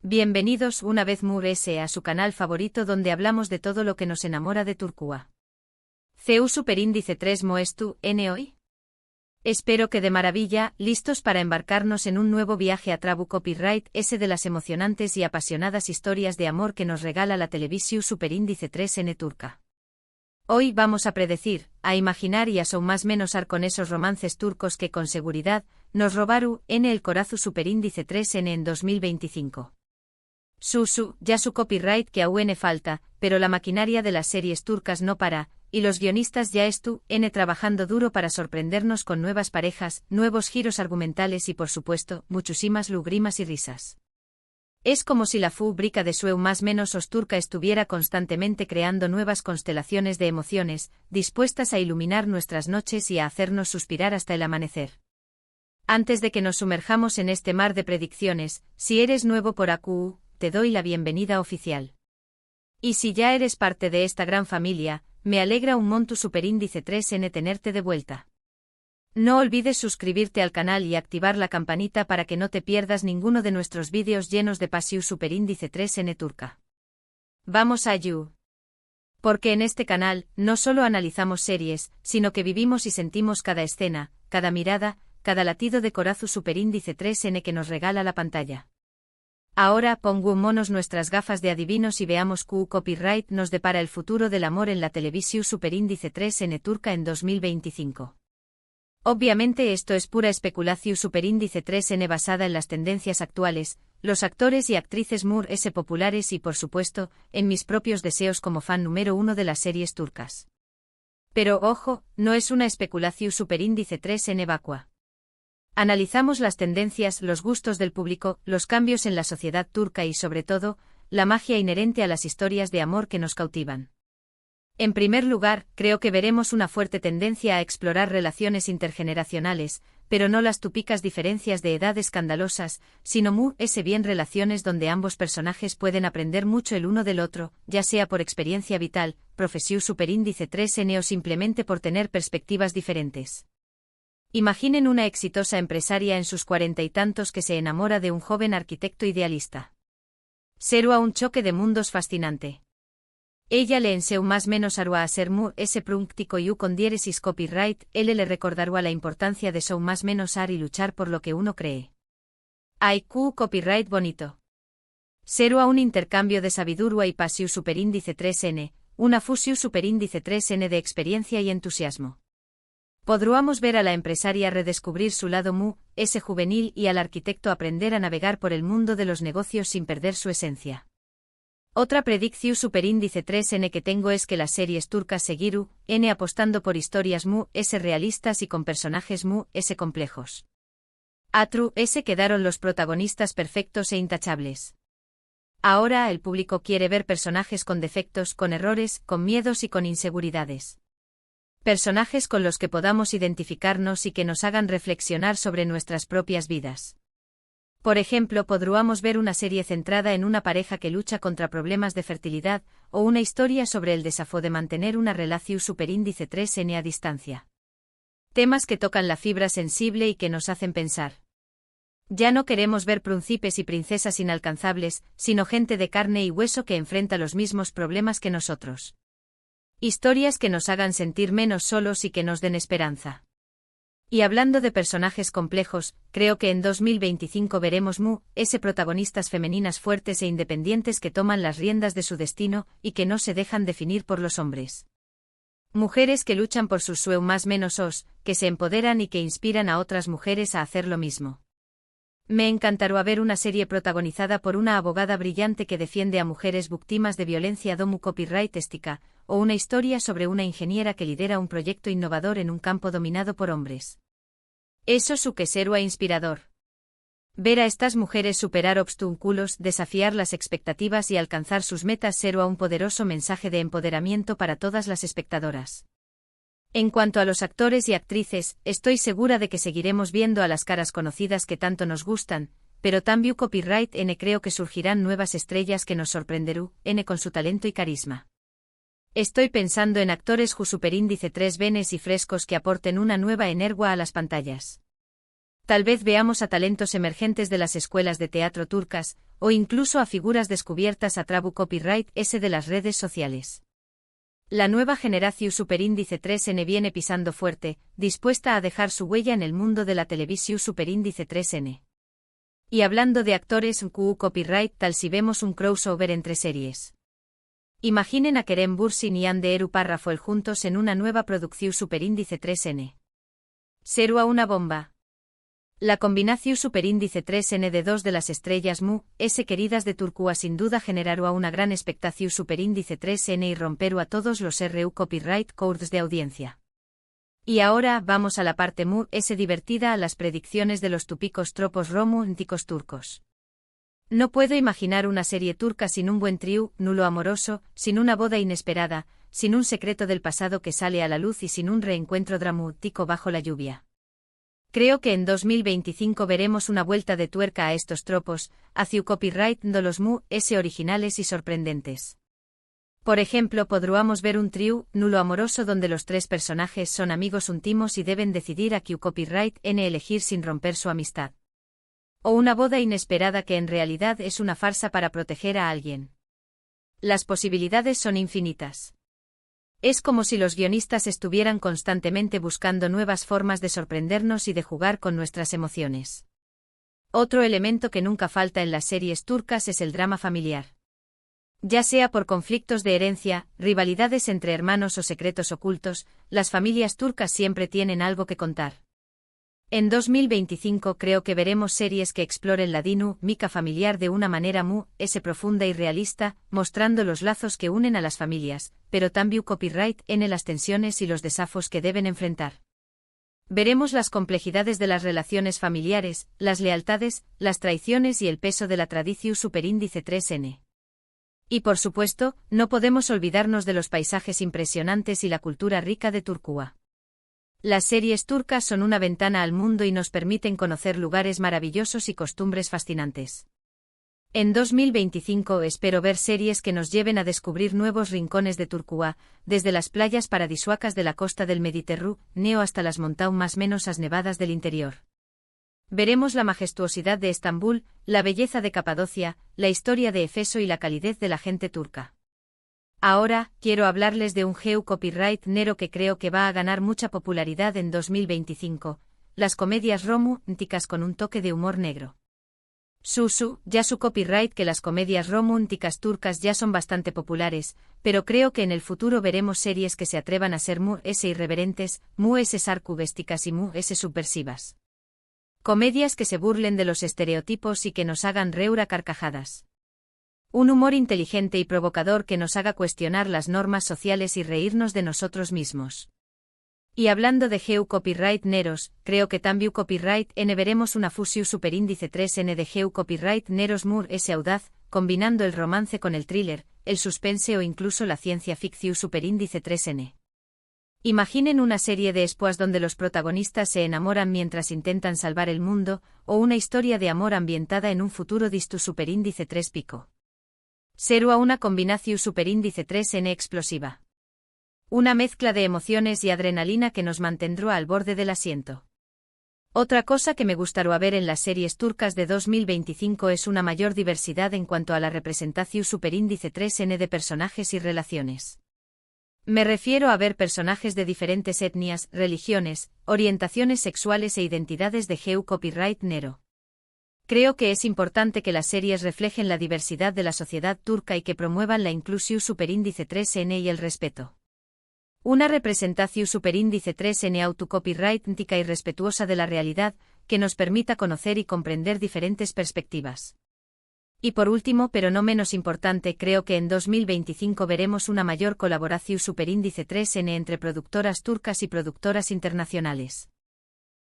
Bienvenidos una vez más a su canal favorito donde hablamos de todo lo que nos enamora de Turquía. CU Superíndice 3 Moestu, N hoy. Espero que de maravilla, listos para embarcarnos en un nuevo viaje a Trabu Copyright, ese de las emocionantes y apasionadas historias de amor que nos regala la televisión Superíndice 3 N turca. Hoy vamos a predecir, a imaginar y a son más menos con esos romances turcos que con seguridad nos robaru N el corazu Superíndice 3 N en 2025. Ya su copyright que aún falta, pero la maquinaria de las series turcas no para, y los guionistas ya trabajando duro para sorprendernos con nuevas parejas, nuevos giros argumentales y por supuesto, muchísimas lugrimas y risas. Es como si la fábrica de Sueu más menos os turca estuviera constantemente creando nuevas constelaciones de emociones, dispuestas a iluminar nuestras noches y a hacernos suspirar hasta el amanecer. Antes de que nos sumerjamos en este mar de predicciones, si eres nuevo por AQ, te doy la bienvenida oficial. Y si ya eres parte de esta gran familia, me alegra un montón Superíndice 3N tenerte de vuelta. No olvides suscribirte al canal y activar la campanita para que no te pierdas ninguno de nuestros vídeos llenos de pasión Superíndice 3N turca. Vamos a you. Porque en este canal, no solo analizamos series, sino que vivimos y sentimos cada escena, cada mirada, cada latido de corazón Superíndice 3N que nos regala la pantalla. Ahora pongámonos nuestras gafas de adivinos y veamos qué copyright nos depara el futuro del amor en la televisión Superíndice 3N turca en 2025. Obviamente esto es pura especulación Superíndice 3N basada en las tendencias actuales, los actores y actrices populares y por supuesto, en mis propios deseos como fan número 1 de las series turcas. Pero ojo, no es una especulación Superíndice 3N vacua. Analizamos las tendencias, los gustos del público, los cambios en la sociedad turca y sobre todo, la magia inherente a las historias de amor que nos cautivan. En primer lugar, creo que veremos una fuerte tendencia a explorar relaciones intergeneracionales, pero no las típicas diferencias de edad escandalosas, sino bien relaciones donde ambos personajes pueden aprender mucho el uno del otro, ya sea por experiencia vital, profesión Superíndice 3N o simplemente por tener perspectivas diferentes. Imaginen una exitosa empresaria en sus 40 y tantos que se enamora de un joven arquitecto idealista. Será un choque de mundos fascinante. Ella le enseñó más menos a ser ese práctico y con diéresis copyright, él le recordará la importancia de so más menos y luchar por lo que uno cree. Hay copyright bonito. Será un intercambio de sabiduría y pasión Superíndice 3N, una fusión Superíndice 3N de experiencia y entusiasmo. Podríamos ver a la empresaria redescubrir su lado ese juvenil y al arquitecto aprender a navegar por el mundo de los negocios sin perder su esencia. Otra predicción Superíndice 3N que tengo es que las series turcas seguiru apostando por historias realistas y con personajes complejos. Quedaron los protagonistas perfectos e intachables. Ahora el público quiere ver personajes con defectos, con errores, con miedos y con inseguridades. Personajes con los que podamos identificarnos y que nos hagan reflexionar sobre nuestras propias vidas. Por ejemplo, podríamos ver una serie centrada en una pareja que lucha contra problemas de fertilidad, o una historia sobre el desafío de mantener una relación Superíndice 3N a distancia. Temas que tocan la fibra sensible y que nos hacen pensar. Ya no queremos ver príncipes y princesas inalcanzables, sino gente de carne y hueso que enfrenta los mismos problemas que nosotros. Historias que nos hagan sentir menos solos y que nos den esperanza. Y hablando de personajes complejos, creo que en 2025 veremos protagonistas femeninas fuertes e independientes que toman las riendas de su destino y que no se dejan definir por los hombres. Mujeres que luchan por sus sueños más menos que se empoderan y que inspiran a otras mujeres a hacer lo mismo. Me encantará ver una serie protagonizada por una abogada brillante que defiende a mujeres víctimas de violencia copyrightestica, o una historia sobre una ingeniera que lidera un proyecto innovador en un campo dominado por hombres. Eso que será inspirador. Ver a estas mujeres superar obstáculos, desafiar las expectativas y alcanzar sus metas será un poderoso mensaje de empoderamiento para todas las espectadoras. En cuanto a los actores y actrices, estoy segura de que seguiremos viendo a las caras conocidas que tanto nos gustan, pero también copyright creo que surgirán nuevas estrellas que nos sorprenderán con su talento y carisma. Estoy pensando en actores Superíndice 3 venes y frescos que aporten una nueva energía a las pantallas. Tal vez veamos a talentos emergentes de las escuelas de teatro turcas, o incluso a figuras descubiertas a través copyright S de las redes sociales. La nueva generación superíndice 3N viene pisando fuerte, dispuesta a dejar su huella en el mundo de la televisión superíndice 3N. Y hablando de actores copyright tal si vemos un crossover entre series. Imaginen a Kerem Bürsin y Anderu Parrafoel juntos en una nueva producción superíndice 3N. Será una bomba. La combinación superíndice 3N de dos de las estrellas S queridas de Turquía sin duda generará una gran expectación superíndice 3N y romperá a todos los RU copyright codes de audiencia. Y ahora vamos a la parte S divertida, a las predicciones de los tupicos tropos románticos turcos. No puedo imaginar una serie turca sin un buen trío, nulo amoroso, sin una boda inesperada, sin un secreto del pasado que sale a la luz y sin un reencuentro dramático bajo la lluvia. Creo que en 2025 veremos una vuelta de tuerca a estos tropos, hacia copyright de los S originales y sorprendentes. Por ejemplo, podríamos ver un trío nulo amoroso donde los tres personajes son amigos íntimos y deben decidir a qué copyright N elegir sin romper su amistad. O una boda inesperada que en realidad es una farsa para proteger a alguien. Las posibilidades son infinitas. Es como si los guionistas estuvieran constantemente buscando nuevas formas de sorprendernos y de jugar con nuestras emociones. Otro elemento que nunca falta en las series turcas es el drama familiar. Ya sea por conflictos de herencia, rivalidades entre hermanos o secretos ocultos, las familias turcas siempre tienen algo que contar. En 2025 creo que veremos series que exploren la dinámica familiar de una manera profunda y realista, mostrando los lazos que unen a las familias, pero también copyright en las tensiones y los desafíos que deben enfrentar. Veremos las complejidades de las relaciones familiares, las lealtades, las traiciones y el peso de la tradición superíndice 3N. Y por supuesto, no podemos olvidarnos de los paisajes impresionantes y la cultura rica de Turquía. Las series turcas son una ventana al mundo y nos permiten conocer lugares maravillosos y costumbres fascinantes. En 2025 espero ver series que nos lleven a descubrir nuevos rincones de Turquía, desde las playas paradisíacas de la costa del Mediterráneo hasta las montañas más menos nevadas del interior. Veremos la majestuosidad de Estambul, la belleza de Capadocia, la historia de Efeso y la calidez de la gente turca. Ahora, quiero hablarles de un copyright nero que creo que va a ganar mucha popularidad en 2025, las comedias románticas con un toque de humor negro. Ya su copyright que las comedias románticas turcas ya son bastante populares, pero creo que en el futuro veremos series que se atrevan a ser irreverentes, sarcásticas y subversivas. Comedias que se burlen de los estereotipos y que nos hagan reír a carcajadas. Un humor inteligente y provocador que nos haga cuestionar las normas sociales y reírnos de nosotros mismos. Y hablando de copyright neros, creo que también copyright N veremos una fusión superíndice 3N de copyright neros S audaz, combinando el romance con el thriller, el suspense o incluso la ciencia ficción superíndice 3N. Imaginen una serie de espías donde los protagonistas se enamoran mientras intentan salvar el mundo, o una historia de amor ambientada en un futuro disto superíndice 3 pico. Será una combinación superíndice 3N explosiva. Una mezcla de emociones y adrenalina que nos mantendrá al borde del asiento. Otra cosa que me gustaría ver en las series turcas de 2025 es una mayor diversidad en cuanto a la representación superíndice 3N de personajes y relaciones. Me refiero a ver personajes de diferentes etnias, religiones, orientaciones sexuales e identidades de copyright nero. Creo que es importante que las series reflejen la diversidad de la sociedad turca y que promuevan la inclusión superíndice 3N y el respeto. Una representación superíndice 3N autocopyrightica y respetuosa de la realidad, que nos permita conocer y comprender diferentes perspectivas. Y por último, pero no menos importante, creo que en 2025 veremos una mayor colaboración superíndice 3N entre productoras turcas y productoras internacionales.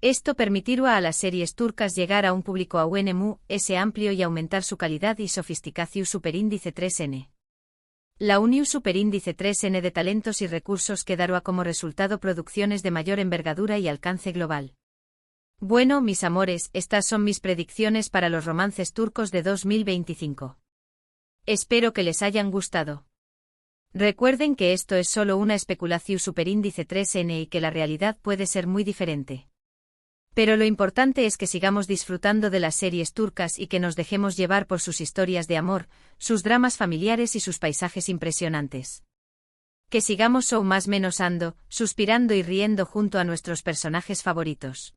Esto permitirá a las series turcas llegar a un público aún amplio y aumentar su calidad y sofisticación superíndice 3N. La unión superíndice 3N de talentos y recursos que dará como resultado producciones de mayor envergadura y alcance global. Bueno, mis amores, estas son mis predicciones para los romances turcos de 2025. Espero que les hayan gustado. Recuerden que esto es solo una especulación superíndice 3N y que la realidad puede ser muy diferente. Pero lo importante es que sigamos disfrutando de las series turcas y que nos dejemos llevar por sus historias de amor, sus dramas familiares y sus paisajes impresionantes. Que sigamos o más menos ando, suspirando y riendo junto a nuestros personajes favoritos.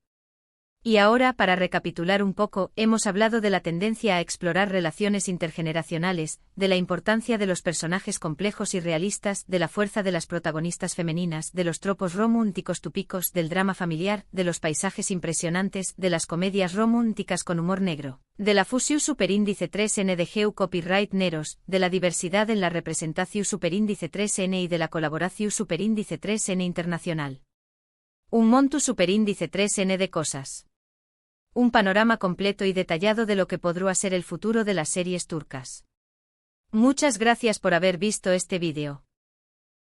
Y ahora, para recapitular un poco, hemos hablado de la tendencia a explorar relaciones intergeneracionales, de la importancia de los personajes complejos y realistas, de la fuerza de las protagonistas femeninas, de los tropos románticos típicos, del drama familiar, de los paisajes impresionantes, de las comedias románticas con humor negro, de la fusión superíndice 3N de Geu Copyright Neros, de la diversidad en la representación superíndice 3N y de la colaboración superíndice 3N internacional. Un monto superíndice 3N de cosas. Un panorama completo y detallado de lo que podrá ser el futuro de las series turcas. Muchas gracias por haber visto este vídeo.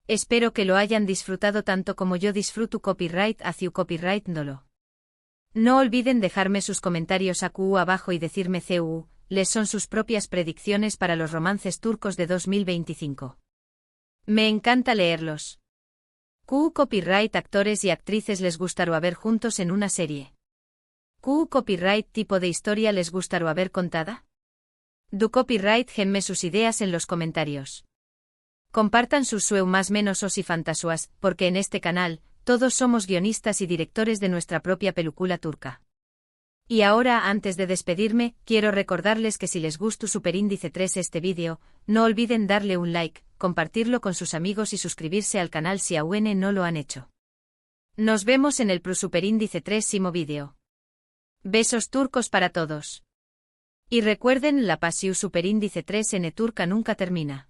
Espero que lo hayan disfrutado tanto como yo disfruto copyright hacia copyright Nolo. No olviden dejarme sus comentarios aquí abajo y decirme les son sus propias predicciones para los romances turcos de 2025. Me encanta leerlos. Copyright actores y actrices les gustaría ver juntos en una serie. Copyright tipo de historia les gustaría ver contada? Copyright genme sus ideas en los comentarios. Compartan sus más menos y fantasuas, porque en este canal, todos somos guionistas y directores de nuestra propia película turca. Y ahora, antes de despedirme, quiero recordarles que si les gustó Superíndice 3 este vídeo, no olviden darle un like, compartirlo con sus amigos y suscribirse al canal si aún no lo han hecho. Nos vemos en el Superíndice 3 vídeo. Besos turcos para todos. Y recuerden, la pasión superíndice 3N turca nunca termina.